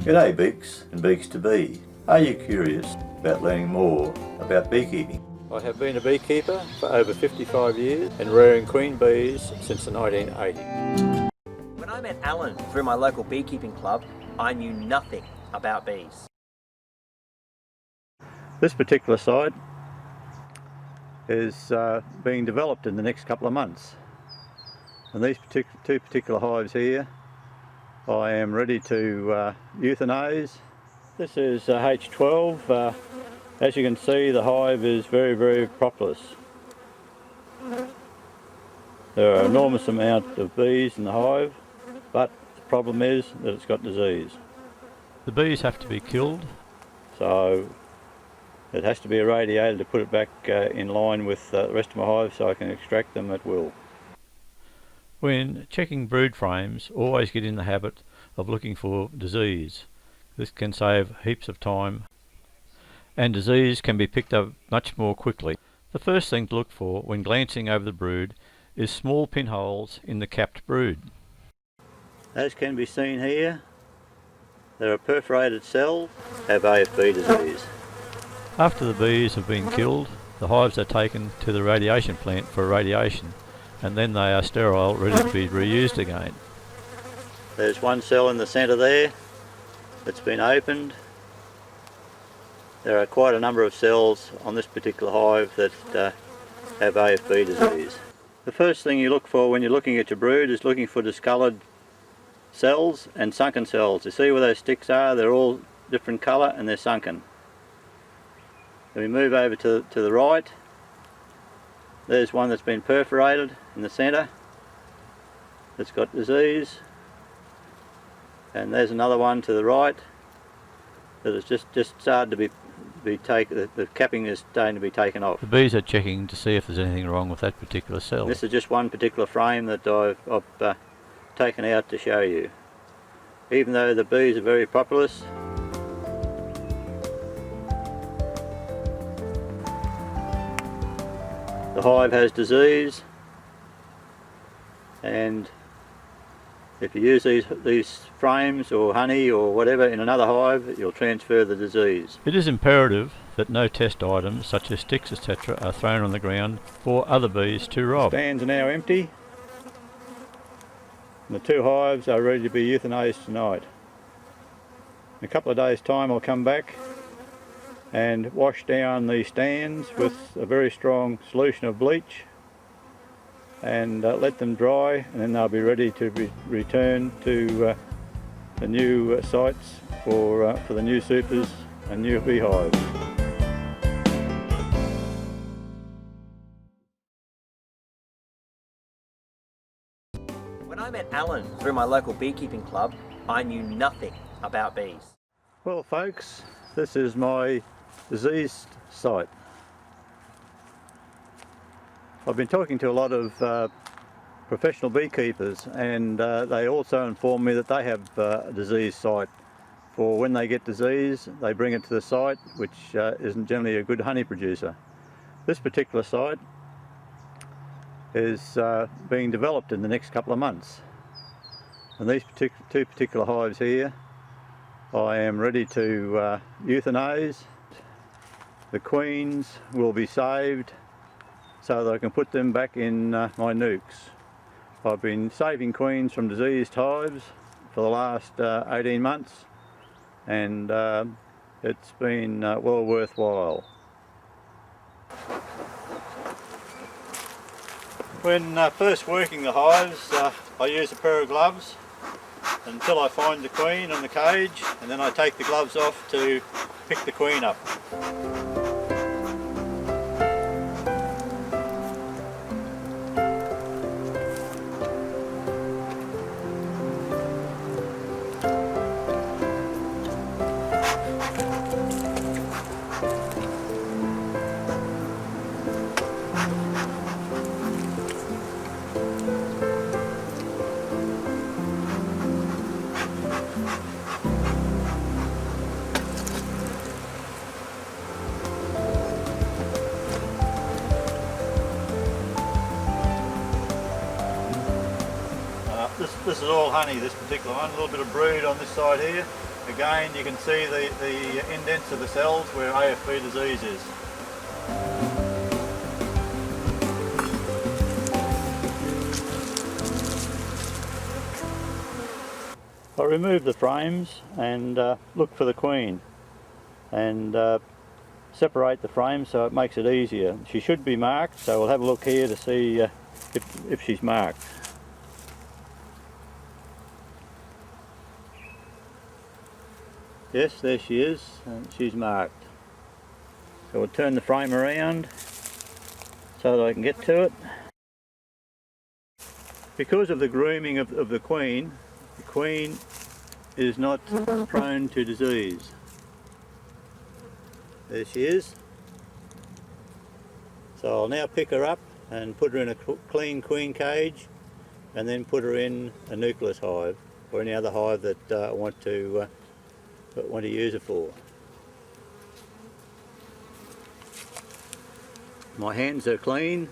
G'day Beaks and Beaks to Be. Are you curious about learning more about beekeeping? I have been a beekeeper for over 55 years and rearing queen bees since the 1980s. When I met Alan through my local beekeeping club, I knew nothing about bees. This particular site is being developed in the next couple of months. And these two particular hives here, I am ready to euthanize. This is H12. As you can see, the hive is very propolis. There are an enormous amount of bees in the hive, but the problem is that it's got disease. The bees have to be killed, so it has to be irradiated to put it back in line with the rest of my hive so I can extract them at will. When checking brood frames, always get in the habit of looking for disease. This can save heaps of time, and disease can be picked up much more quickly. The first thing to look for when glancing over the brood is small pinholes in the capped brood. As can be seen here, there are perforated cells have AFB disease. After the bees have been killed, the hives are taken to the radiation plant for irradiation, and then they are sterile, ready to be reused again. There's one cell in the centre there that's been opened. There are quite a number of cells on this particular hive that have AFB disease. The first thing you look for when you're looking at your brood is looking for discoloured cells and sunken cells. You see where those sticks are? They're all different colour and they're sunken. Then we move over to the right. There's one that's been perforated in the centre that's got disease, and there's another one to the right that has just started to be taken. The capping is starting to be taken off. The bees are checking to see if there's anything wrong with that particular cell. This is just one particular frame that I've taken out to show you. Even though the bees are very populous, the hive has disease, and if you use these frames or honey or whatever in another hive, you'll transfer the disease. It is imperative that no test items such as sticks etc. are thrown on the ground for other bees to rob. The stands are now empty, and the two hives are ready to be euthanized tonight. In a couple of days' time I'll come back and wash down the stands with a very strong solution of bleach and let them dry, and then they'll be ready to return to the new sites for the new supers and new beehives. When I met Alan through my local beekeeping club, I knew nothing about bees. Well folks, this is my diseased site. I've been talking to a lot of professional beekeepers, and they also inform me that they have a diseased site. For when they get disease, they bring it to the site, which isn't generally a good honey producer. This particular site is being developed in the next couple of months. And these two particular hives here, I am ready to euthanize. The queens will be saved so that I can put them back in my nukes. I've been saving queens from diseased hives for the last 18 months, and it's been well worthwhile. When first working the hives, I use a pair of gloves until I find the queen in the cage, and then I take the gloves off to pick the queen up. This is all honey, this particular one. A little bit of brood on this side here. Again, you can see the indents of the cells where AFB disease is. I remove the frames and look for the queen and separate the frames so it makes it easier. She should be marked, so we'll have a look here to see if she's marked. Yes, there she is, and she's marked. So we'll turn the frame around so that I can get to it. Because of the grooming of the queen is not prone to disease. There she is. So I'll now pick her up and put her in a clean queen cage and then put her in a nucleus hive or any other hive that I want to use it for. My hands are clean.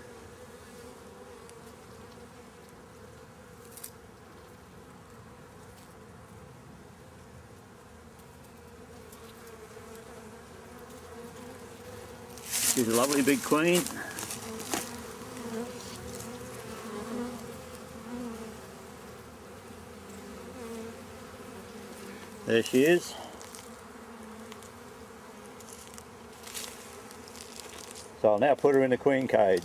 She's a lovely big queen. There she is. So I'll now put her in a queen cage.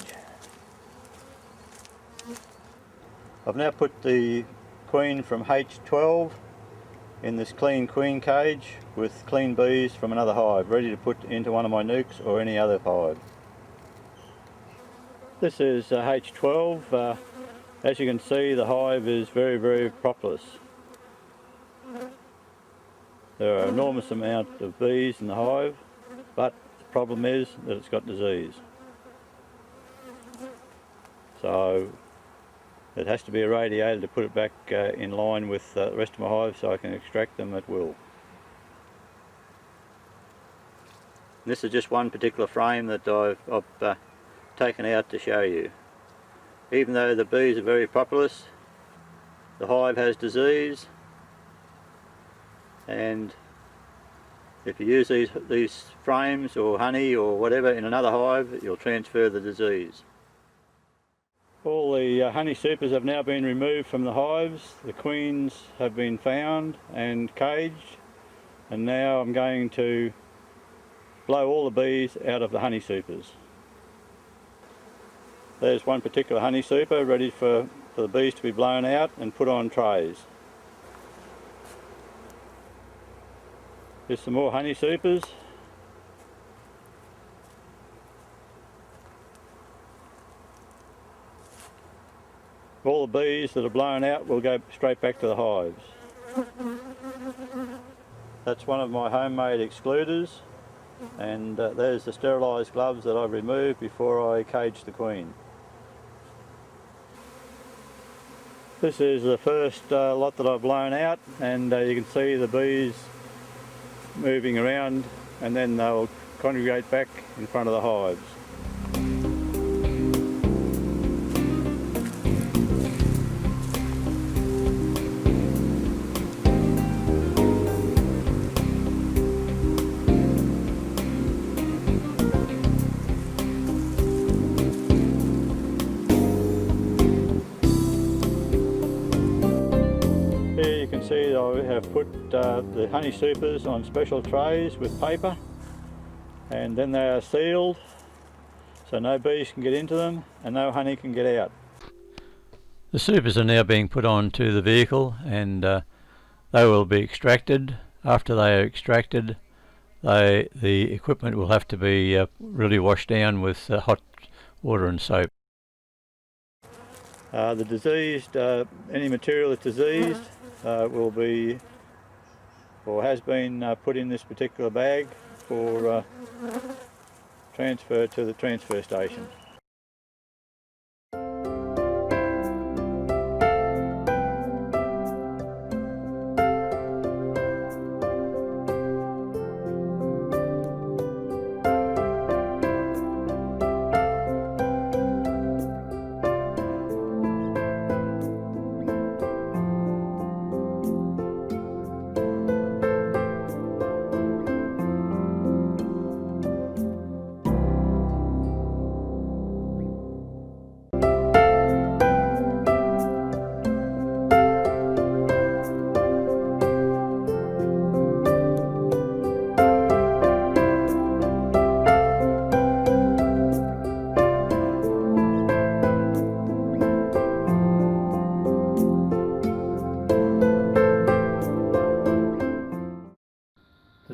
I've now put the queen from H12 in this clean queen cage with clean bees from another hive, ready to put into one of my nukes or any other hive. This is H12. As you can see, the hive is very, very propolis. There are an enormous amount of bees in the hive, but the problem is that it's got disease. So it has to be irradiated to put it back in line with the rest of my hive so I can extract them at will. This is just one particular frame that I've taken out to show you. Even though the bees are very propolis, the hive has disease, and if you use these frames or honey or whatever in another hive, you'll transfer the disease. All the honey supers have now been removed from the hives. The queens have been found and caged, and now I'm going to blow all the bees out of the honey supers. There's one particular honey super ready for the bees to be blown out and put on trays. There's some more honey supers. All the bees that are blown out will go straight back to the hives. That's one of my homemade excluders, and there's the sterilised gloves that I removed before I caged the queen. This is the first lot that I've blown out, and you can see the bees moving around, and then they'll congregate back in front of the hives. See, I have put the honey supers on special trays with paper, and then they are sealed so no bees can get into them and no honey can get out. The supers are now being put onto the vehicle, and they will be extracted. After they are extracted, the equipment will have to be really washed down with hot water and soap. The diseased, any material that's diseased will be, or has been, put in this particular bag for transfer to the transfer station.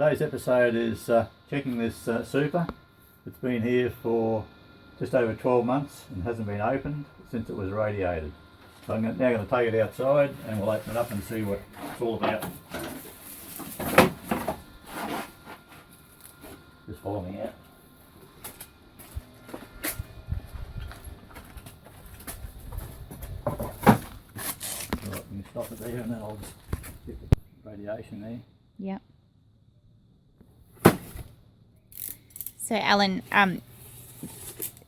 Today's episode is checking this super. It's been here for just over 12 months and hasn't been opened since it was radiated. So I'm now going to take it outside and we'll open it up and see what it's all about. Just follow me out. Right, you can stop it there and then I'll just get the radiation there. Yep. So Alan,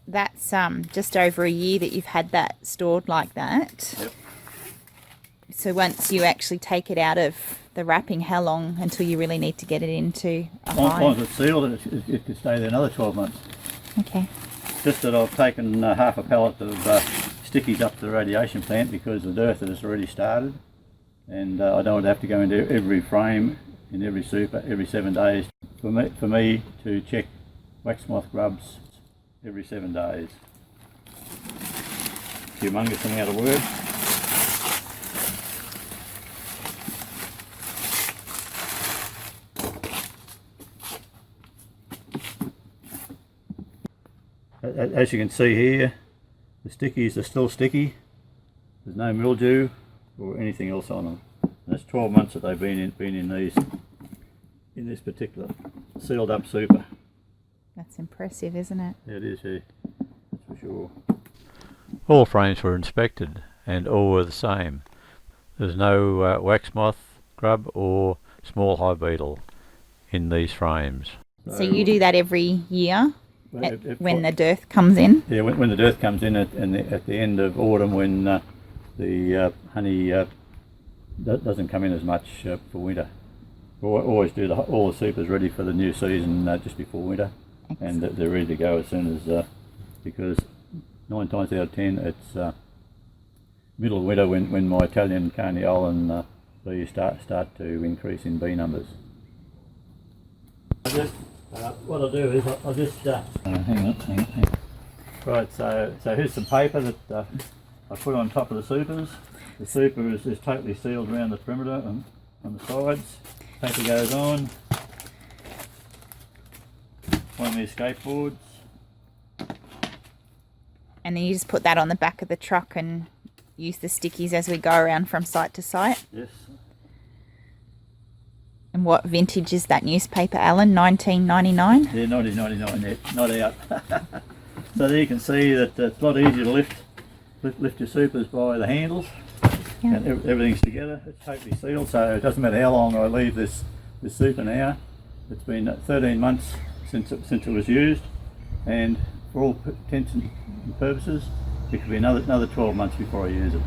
that's just over a year that you've had that stored like that. Yep. So once you actually take it out of the wrapping, how long until you really need to get it into a As long hive? as it's sealed, it could stay there another 12 months. Okay. Just that I've taken half a pallet of stickies up to the radiation plant because the dearth has already started, and I don't want to have to go into every frame in every super every 7 days. For me to check wax moth grubs every 7 days. Humongous amount of work. As you can see here, the stickies are still sticky. There's no mildew or anything else on them. And that's 12 months that they've been in this particular sealed up super. That's impressive, isn't it? Yeah, it is, yeah. That's for sure. All frames were inspected and all were the same. There's no wax moth, grub or small hive beetle in these frames. So you do that every year When when the dearth comes in? Yeah, when the dearth comes in at the end of autumn, when the honey doesn't come in as much for winter. We always do all the supers ready for the new season just before winter. Excellent. And they're ready to go as soon as, because 9 times out of 10 it's middle of winter when my Italian carniolan bees start to increase in bee numbers. What I'll do is I'll just hang on. Right, so here's some paper that I put on top of the supers. The super is totally sealed around the perimeter and on the sides. Paper goes on. One of these skateboards. And then you just put that on the back of the truck and use the stickies as we go around from site to site. Yes. And what vintage is that newspaper, Alan? 1999? Yeah, 1999 yet, not out. So there you can see that it's a lot easier to lift your supers by the handles. Yeah. And everything's together. It's totally sealed, so it doesn't matter how long I leave this super now. It's been 13 months since it was used, and for all intents and purposes, it could be another 12 months before I use it.